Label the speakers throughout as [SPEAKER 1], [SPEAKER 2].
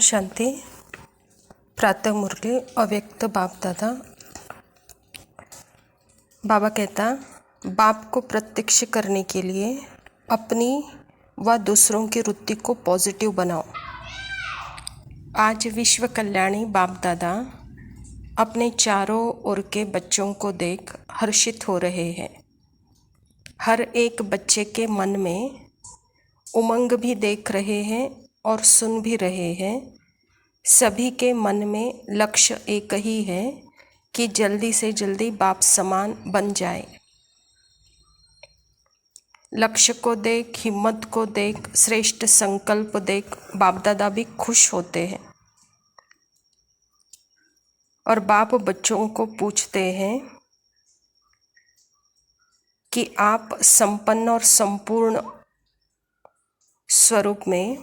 [SPEAKER 1] शांति। प्रातः मुरली अव्यक्त बाप दादा। बाबा कहता, बाप को प्रत्यक्ष करने के लिए अपनी व दूसरों की वृत्ति को पॉजिटिव बनाओ। आज विश्व कल्याणी बाप दादा अपने चारों ओर के बच्चों को देख हर्षित हो रहे हैं। हर एक बच्चे के मन में उमंग भी देख रहे हैं और सुन भी रहे हैं। सभी के मन में लक्ष्य एक ही है कि जल्दी से जल्दी बाप समान बन जाए। लक्ष्य को देख, हिम्मत को देख, श्रेष्ठ संकल्प देख बाप दादा भी खुश होते हैं। और बाप बच्चों को पूछते हैं कि आप संपन्न और संपूर्ण स्वरूप में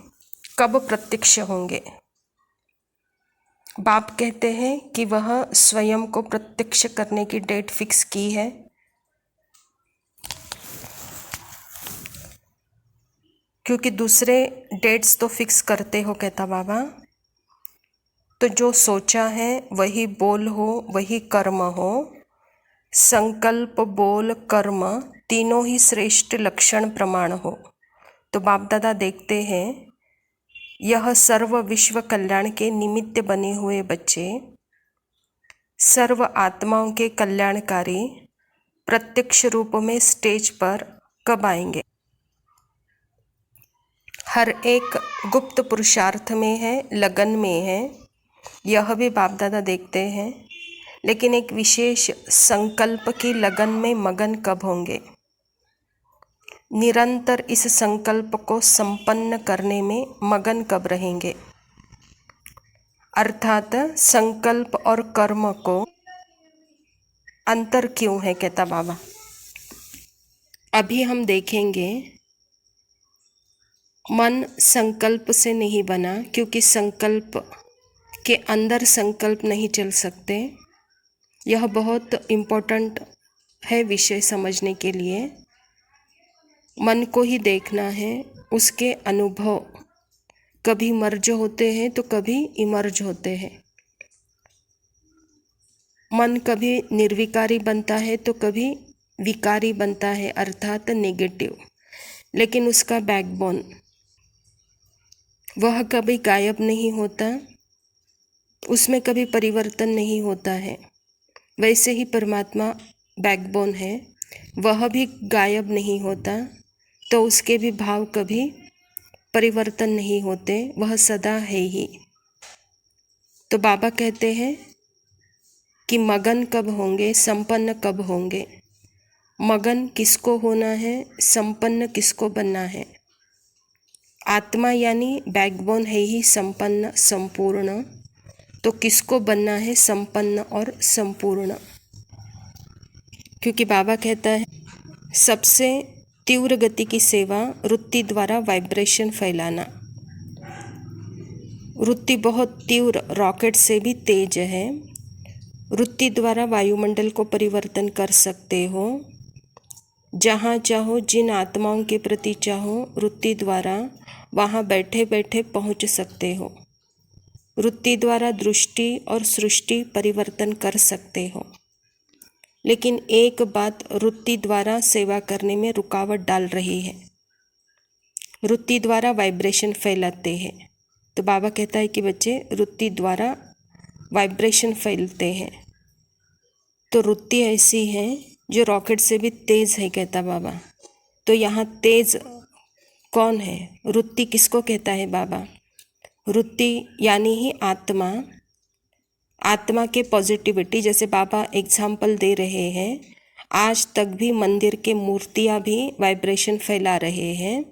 [SPEAKER 1] कब प्रत्यक्ष होंगे। बाप कहते हैं कि वह स्वयं को प्रत्यक्ष करने की डेट फिक्स की है। क्योंकि दूसरे डेट्स तो फिक्स करते हो, कहता बाबा, तो जो सोचा है वही बोल हो, वही कर्म हो। संकल्प, बोल, कर्म तीनों ही श्रेष्ठ लक्षण प्रमाण हो। तो बाप दादा देखते हैं यह सर्व विश्व कल्याण के निमित्त बने हुए बच्चे सर्व आत्माओं के कल्याणकारी प्रत्यक्ष रूप में स्टेज पर कब आएंगे। हर एक गुप्त पुरुषार्थ में है, लगन में है, यह भी बाप दादा देखते हैं। लेकिन एक विशेष संकल्प की लगन में मगन कब होंगे। निरंतर इस संकल्प को संपन्न करने में मगन कब रहेंगे। अर्थात संकल्प और कर्म को अंतर क्यों है, कहता बाबा। अभी हम देखेंगे मन संकल्प से नहीं बना, क्योंकि संकल्प के अंदर संकल्प नहीं चल सकते। यह बहुत इम्पोर्टेंट है विषय समझने के लिए। मन को ही देखना है, उसके अनुभव कभी मर्ज होते हैं तो कभी इमर्ज होते हैं। मन कभी निर्विकारी बनता है तो कभी विकारी बनता है, अर्थात नेगेटिव। लेकिन उसका बैकबोन वह कभी गायब नहीं होता, उसमें कभी परिवर्तन नहीं होता है। वैसे ही परमात्मा बैकबोन है, वह भी गायब नहीं होता, तो उसके भी भाव कभी परिवर्तन नहीं होते, वह सदा है ही। तो बाबा कहते हैं कि मगन कब होंगे, संपन्न कब होंगे। मगन किसको होना है, संपन्न किसको बनना है। आत्मा यानी बैकबोन है ही संपन्न संपूर्ण, तो किसको बनना है, संपन्न और संपूर्ण। क्योंकि बाबा कहता है सबसे तीव्र गति की सेवा वृत्ति द्वारा वाइब्रेशन फैलाना। वृत्ति बहुत तीव्र, रॉकेट से भी तेज है। वृत्ति द्वारा वायुमंडल को परिवर्तन कर सकते हो। जहाँ चाहो, जिन आत्माओं के प्रति चाहो, वृत्ति द्वारा वहाँ बैठे बैठे पहुँच सकते हो। वृत्ति द्वारा दृष्टि और सृष्टि परिवर्तन कर सकते हो। लेकिन एक बात वृत्ति द्वारा सेवा करने में रुकावट डाल रही है। वृत्ति द्वारा वाइब्रेशन फैलाते हैं। तो बाबा कहता है कि बच्चे वृत्ति द्वारा वाइब्रेशन फैलते हैं। तो वृत्ति ऐसी है जो रॉकेट से भी तेज़ है, कहता बाबा। तो यहाँ तेज़ कौन है, वृत्ति किसको कहता है बाबा। वृत्ति यानी ही आत्मा। आत्मा के पॉजिटिविटी, जैसे बाबा एग्जाम्पल दे रहे हैं, आज तक भी मंदिर के मूर्तियाँ भी वाइब्रेशन फैला रहे हैं।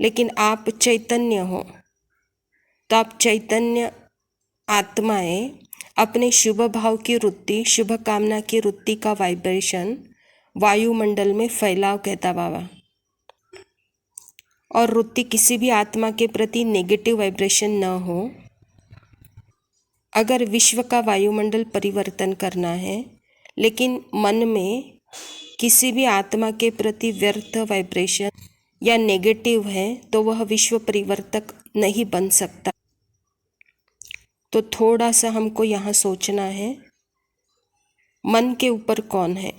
[SPEAKER 1] लेकिन आप चैतन्य हो, तो आप चैतन्य आत्माएं अपने शुभ भाव की वृत्ति, शुभ कामना की वृत्ति का वाइब्रेशन वायुमंडल में फैलाव, कहता बाबा। और वृत्ति किसी भी आत्मा के प्रति नेगेटिव वाइब्रेशन न हो। अगर विश्व का वायुमंडल परिवर्तन करना है, लेकिन मन में किसी भी आत्मा के प्रति व्यर्थ वाइब्रेशन या नेगेटिव है, तो वह विश्व परिवर्तक नहीं बन सकता। तो थोड़ा सा हमको यहाँ सोचना है, मन के ऊपर कौन है।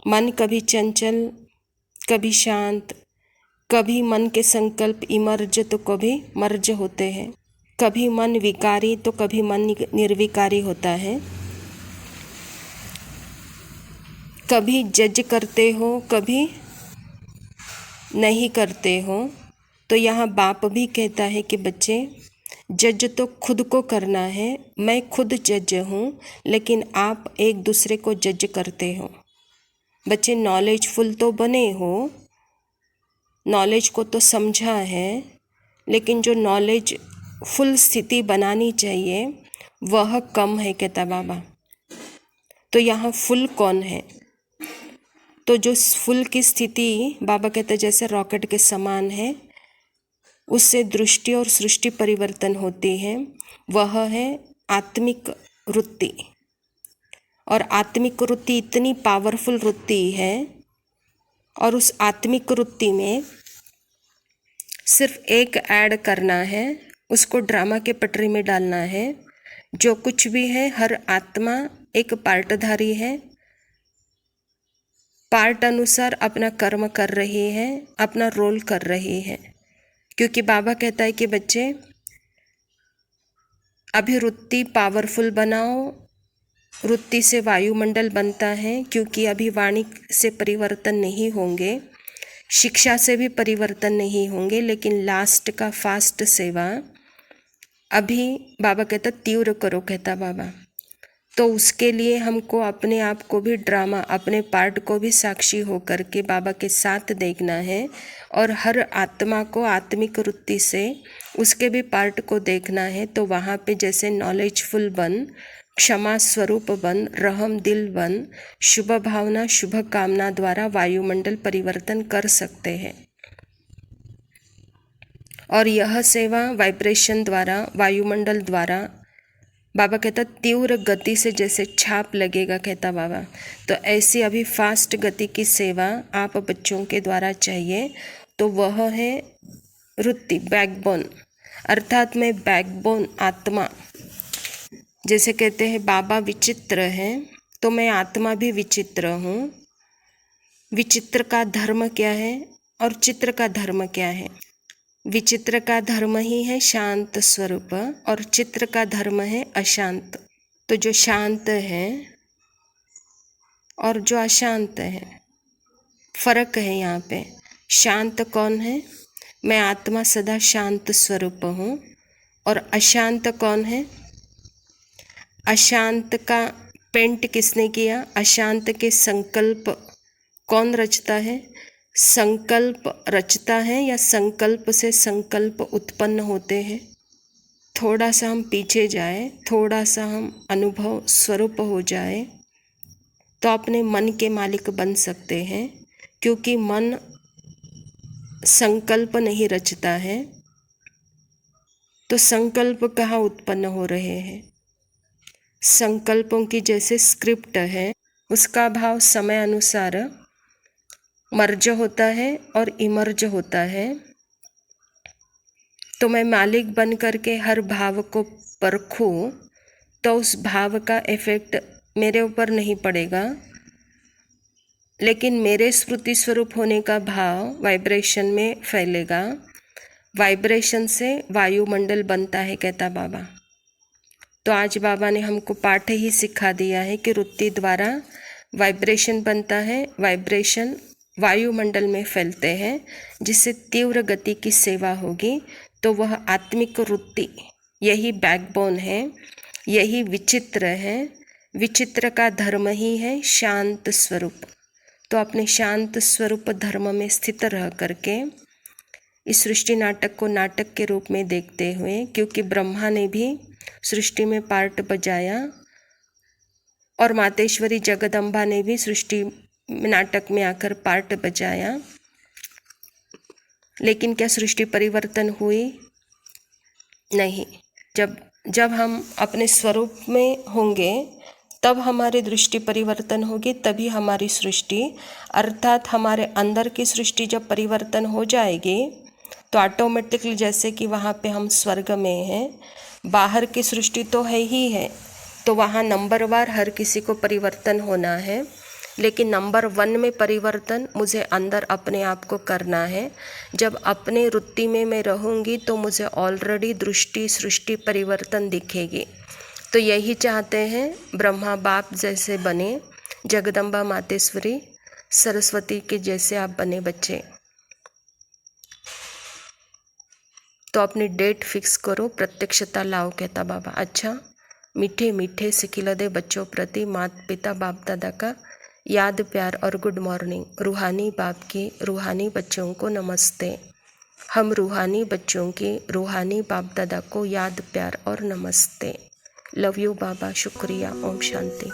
[SPEAKER 1] मन कभी चंचल, कभी शांत, कभी मन के संकल्प इमर्ज तो कभी मर्ज होते हैं, कभी मन विकारी तो कभी मन निर्विकारी होता है, कभी जज करते हो कभी नहीं करते हो। तो यहाँ बाप भी कहता है कि बच्चे जज तो खुद को करना है, मैं खुद जज हूँ, लेकिन आप एक दूसरे को जज करते हो। बच्चे नॉलेजफुल तो बने हो, नॉलेज को तो समझा है, लेकिन जो नॉलेज फुल स्थिति बनानी चाहिए वह कम है, कहता बाबा। तो यहाँ फुल कौन है? तो जो फुल की स्थिति बाबा कहते जैसे रॉकेट के समान है, उससे दृष्टि और सृष्टि परिवर्तन होती है, वह है आत्मिक वृत्ति। और आत्मिक वृत्ति इतनी पावरफुल वृत्ति है, और उस आत्मिक वृत्ति में सिर्फ एक ऐड करना है, उसको ड्रामा के पटरी में डालना है। जो कुछ भी है, हर आत्मा एक पार्टधारी है, पार्ट अनुसार अपना कर्म कर रही है, अपना रोल कर रही है। क्योंकि बाबा कहता है कि बच्चे अभी वृत्ति पावरफुल बनाओ, वृत्ति से वायुमंडल बनता है, क्योंकि अभी वाणी से परिवर्तन नहीं होंगे, शिक्षा से भी परिवर्तन नहीं होंगे, लेकिन लास्ट का फास्ट सेवा अभी बाबा कहता तीव्र करो, कहता बाबा। तो उसके लिए हमको अपने आप को भी ड्रामा, अपने पार्ट को भी साक्षी होकर के बाबा के साथ देखना है, और हर आत्मा को आत्मिक वृत्ति से उसके भी पार्ट को देखना है। तो वहाँ पे जैसे नॉलेजफुल बन, क्षमा स्वरूप बन, रहम दिल बन, शुभ भावना शुभ कामना द्वारा वायुमंडल परिवर्तन कर सकते हैं। और यह सेवा वाइब्रेशन द्वारा, वायुमंडल द्वारा, बाबा कहता तीव्र गति से जैसे छाप लगेगा, कहता बाबा। तो ऐसी अभी फास्ट गति की सेवा आप बच्चों के द्वारा चाहिए। तो वह है वृत्ति, बैकबोन, अर्थात मैं बैकबोन आत्मा। जैसे कहते हैं बाबा विचित्र हैं, तो मैं आत्मा भी विचित्र हूँ। विचित्र का धर्म क्या है और चित्र का धर्म क्या है? विचित्र का धर्म ही है शांत स्वरूप, और चित्र का धर्म है अशांत। तो जो शांत है और जो अशांत है, फर्क है यहाँ पे। शांत कौन है? मैं आत्मा सदा शांत स्वरूप हूँ। और अशांत कौन है? अशांत का पेंट किसने किया? अशांत के संकल्प कौन रचता है? संकल्प रचता है या संकल्प से संकल्प उत्पन्न होते हैं? थोड़ा सा हम पीछे जाए, थोड़ा सा हम अनुभव स्वरूप हो जाए, तो अपने मन के मालिक बन सकते हैं। क्योंकि मन संकल्प नहीं रचता है, तो संकल्प कहाँ उत्पन्न हो रहे हैं? संकल्पों की जैसे स्क्रिप्ट है, उसका भाव समय अनुसार मर्ज होता है और इमर्ज होता है। तो मैं मालिक बन करके हर भाव को परखूं, तो उस भाव का इफेक्ट मेरे ऊपर नहीं पड़ेगा, लेकिन मेरे स्मृति स्वरूप होने का भाव वाइब्रेशन में फैलेगा। वाइब्रेशन से वायुमंडल बनता है, कहता बाबा। तो आज बाबा ने हमको पाठ ही सिखा दिया है कि वृत्ति द्वारा वाइब्रेशन बनता है, वाइब्रेशन वायुमंडल में फैलते हैं, जिससे तीव्र गति की सेवा होगी। तो वह आत्मिक वृत्ति, यही बैकबोन है, यही विचित्र है। विचित्र का धर्म ही है शांत स्वरूप। तो अपने शांत स्वरूप धर्म में स्थित रह करके इस सृष्टि नाटक को नाटक के रूप में देखते हुए, क्योंकि ब्रह्मा ने भी सृष्टि में पार्ट बजाया और मातेश्वरी जगदम्बा ने भी सृष्टि नाटक में आकर पार्ट बजाया, लेकिन क्या सृष्टि परिवर्तन हुई? नहीं। जब हम अपने स्वरूप में होंगे तब हमारी दृष्टि परिवर्तन होगी, तभी हमारी सृष्टि, अर्थात हमारे अंदर की सृष्टि जब परिवर्तन हो जाएगी तो ऑटोमेटिकली, जैसे कि वहाँ पे हम स्वर्ग में हैं, बाहर की सृष्टि तो है ही है, तो वहाँ नंबरवार हर किसी को परिवर्तन होना है, लेकिन नंबर 1 में परिवर्तन मुझे अंदर अपने आप को करना है। जब अपने वृत्ति में मैं रहूँगी तो मुझे ऑलरेडी दृष्टि सृष्टि परिवर्तन दिखेगी। तो यही चाहते हैं ब्रह्मा बाप जैसे बने, जगदम्बा मातेश्वरी सरस्वती के जैसे आप बने बच्चे। तो अपनी डेट फिक्स करो, प्रत्यक्षता लाओ कहता बाबा। अच्छा, मीठे मीठे सिखिलदे बच्चों प्रति माता पिता बाप दादा का याद प्यार और गुड मॉर्निंग। रूहानी बाप की रूहानी बच्चों को नमस्ते। हम रूहानी बच्चों की रूहानी बाप दादा को याद प्यार और नमस्ते। लव यू बाबा, शुक्रिया, ओम शांति।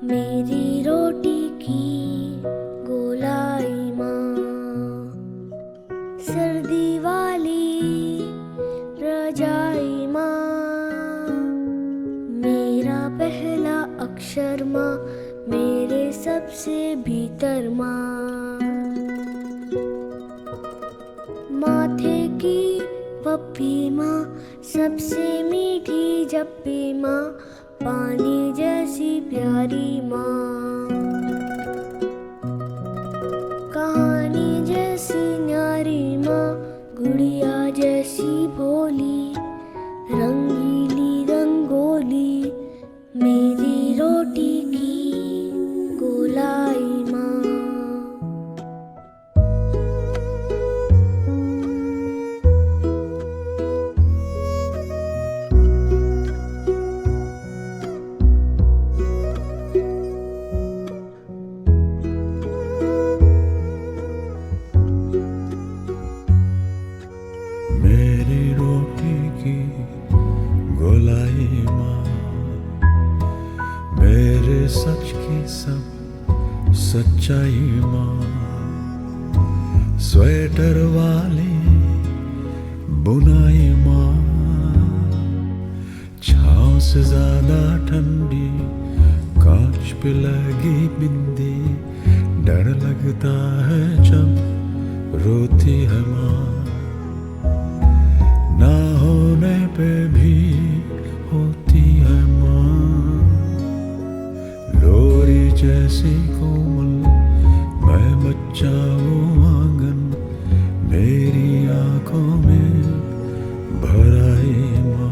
[SPEAKER 2] मेरी रोटी की गोलाई माँ, सर्दी वाली रजाई माँ, मेरा पहला अक्षर माँ, मेरे सबसे भीतर माँ, माथे की पप्पी माँ, सबसे मीठी जप्पी माँ, पानी जैसी प्यारी माँ, कहानी जैसी न्यारी माँ, गुड़िया जैसी भोली, रंगीली रंगोली, मेरी रोटी की गोलाई माँ।
[SPEAKER 3] मेरी रोटी की गोलाई माँ, मेरे सच की सब सच्चाई माँ, स्वेटर वाली बुनाई माँ, छाँव से ज्यादा ठंडी कांच पे लगी बिंदी, डर लगता है जब रोती है माँ, ना होने पे भी होती है माँ, लोरी जैसी कोमल मैं बच्चा वो आंगन, मेरी आंखों में भर आई माँ।